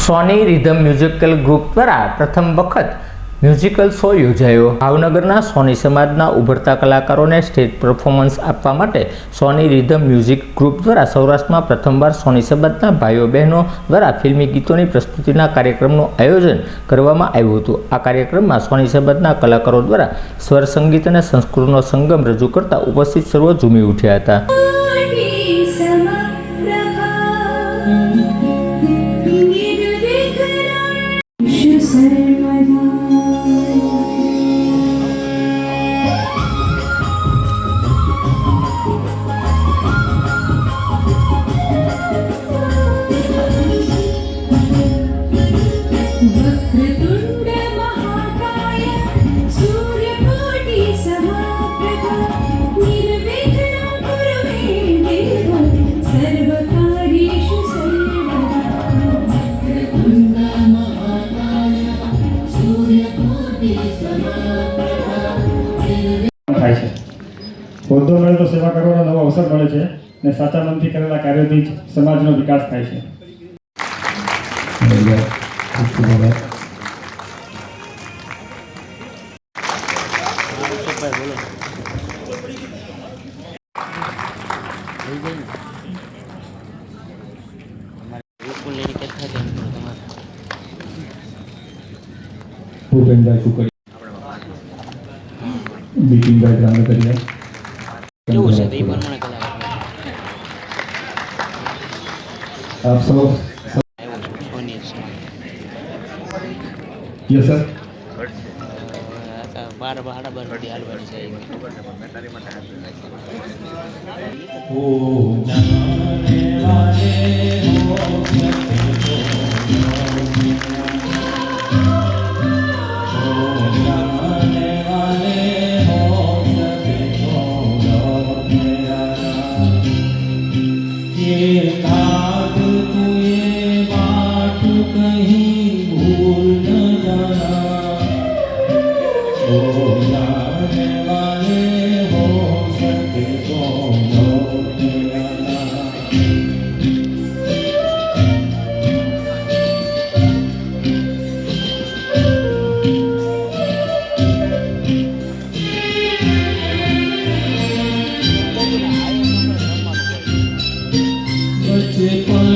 સોની rhythm musical group દ્વારા પ્રથમ વખત મ્યુઝિકલ શો યોજાયો। ભાવનગરના સોની સમાજના ઉભરતા કલાકારોને સ્ટેજ પરફોર્મન્સ આપવા માટે સોની રિધમ મ્યુઝિક ગ્રુપ દ્વારા સૌરાષ્ટ્રમાં પ્રથમવાર સોની સમાજના ભાઈઓ બહેનો દ્વારા ફિલ્મી ગીતોની પ્રસ્તુતિના કાર્યક્રમનું આયોજન કરવામાં આવ્યું હતું। આ કાર્યક્રમમાં સોની સમાજના કલાકારો દ્વારા સ્વર સંગીત અને સંસ્કૃતનો સંગમ રજૂ કરતા ઉપસ્થિત સર્વો ઝૂમી ઉઠ્યા હતા। હોદ્દો મળે તો સેવા કરવાનો નવો અવસર મળે છે અને સાચા મનથી કરેલા કાર્યોથી જ સમાજનો વિકાસ થાય છે। ભૂપેન્દ્રભાઈ કુકડી બિપિનભાઈ રામકરિયા કેવું છે તે પ્રમાણે आप सब यस सर बार भाड़ा बार बड़ी हालवानी છે ओ जाने वाले हो बचपन